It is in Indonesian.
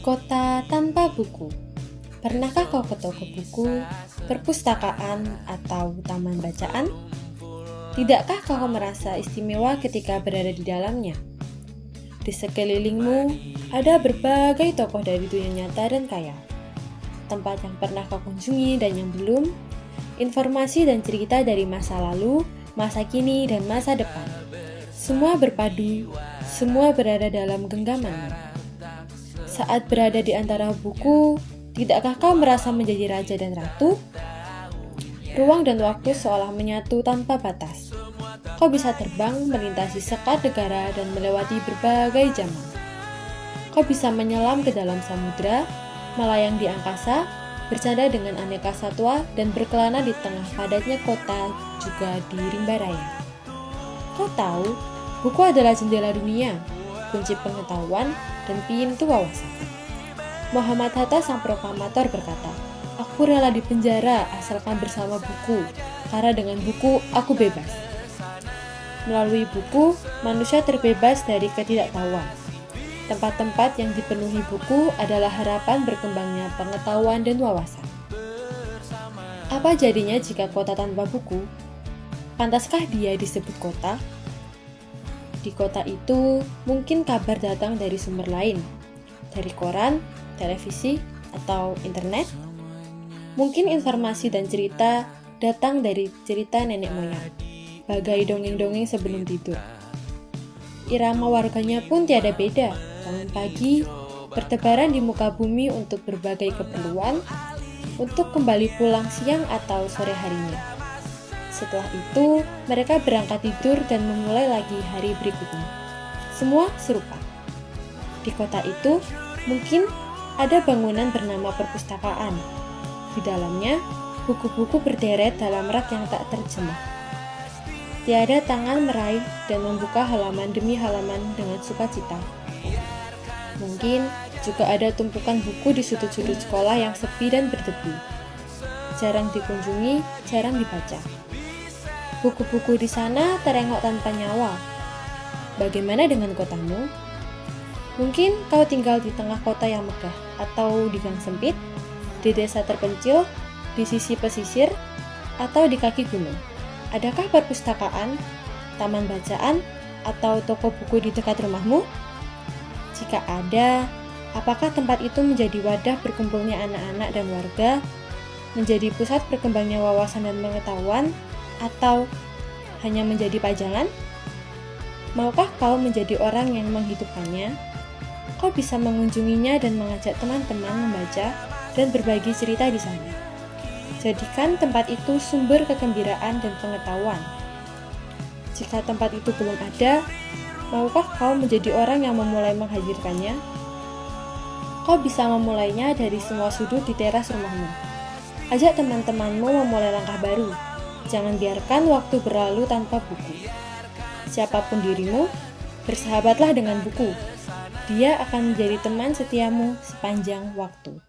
Kota tanpa buku. Pernahkah kau ke toko buku, perpustakaan, atau taman bacaan? Tidakkah kau merasa istimewa ketika berada di dalamnya? Di sekelilingmu ada berbagai tokoh dari dunia nyata dan kaya. Tempat yang pernah kau kunjungi dan yang belum, informasi dan cerita dari masa lalu, masa kini, dan masa depan. Semua berpadu, semua berada dalam genggamanmu. Saat berada di antara buku, tidakkah kau merasa menjadi raja dan ratu? Ruang dan waktu seolah menyatu tanpa batas. Kau bisa terbang melintasi sekat negara dan melewati berbagai zaman. Kau bisa menyelam ke dalam samudera, melayang di angkasa, bercanda dengan aneka satwa, dan berkelana di tengah padatnya kota juga di rimba raya. Kau tahu, buku adalah jendela dunia, kunci pengetahuan, dan pintu wawasan. Muhammad Hatta sang proklamator berkata, "Aku rela dipenjara asalkan bersama buku, karena dengan buku aku bebas." Melalui buku, manusia terbebas dari ketidaktahuan. Tempat-tempat yang dipenuhi buku adalah harapan berkembangnya pengetahuan dan wawasan. Apa jadinya jika kota tanpa buku? Pantaskah dia disebut kota? Di kota itu, mungkin kabar datang dari sumber lain, dari koran, televisi, atau internet. Mungkin informasi dan cerita datang dari cerita nenek moyang, bagai dongeng-dongeng sebelum tidur. Irama warganya pun tiada beda, bangun pagi, bertebaran di muka bumi untuk berbagai keperluan, untuk kembali pulang siang atau sore harinya. Setelah itu, mereka berangkat tidur dan memulai lagi hari berikutnya. Semua serupa. Di kota itu, mungkin ada bangunan bernama perpustakaan. Di dalamnya, buku-buku berderet dalam rak yang tak terjemah. Tiada tangan meraih dan membuka halaman demi halaman dengan sukacita. Mungkin juga ada tumpukan buku di sudut-sudut sekolah yang sepi dan berdebu. Jarang dikunjungi, jarang dibaca. Buku-buku di sana terengok tanpa nyawa. Bagaimana dengan kotamu? Mungkin kau tinggal di tengah kota yang megah, atau di gang sempit, di desa terpencil, di sisi pesisir, atau di kaki gunung. Adakah perpustakaan, taman bacaan, atau toko buku di dekat rumahmu? Jika ada, apakah tempat itu menjadi wadah berkumpulnya anak-anak dan warga, menjadi pusat berkembangnya wawasan dan pengetahuan, atau hanya menjadi pajangan? Maukah kau menjadi orang yang menghidupkannya? Kau bisa mengunjunginya dan mengajak teman-teman membaca dan berbagi cerita di sana. Jadikan tempat itu sumber kegembiraan dan pengetahuan. Jika tempat itu belum ada, maukah kau menjadi orang yang memulai menghadirkannya? Kau bisa memulainya dari semua sudut di teras rumahmu. Ajak teman-temanmu memulai langkah baru. Jangan biarkan waktu berlalu tanpa buku. Siapapun dirimu, bersahabatlah dengan buku. Dia akan menjadi teman setiamu sepanjang waktu.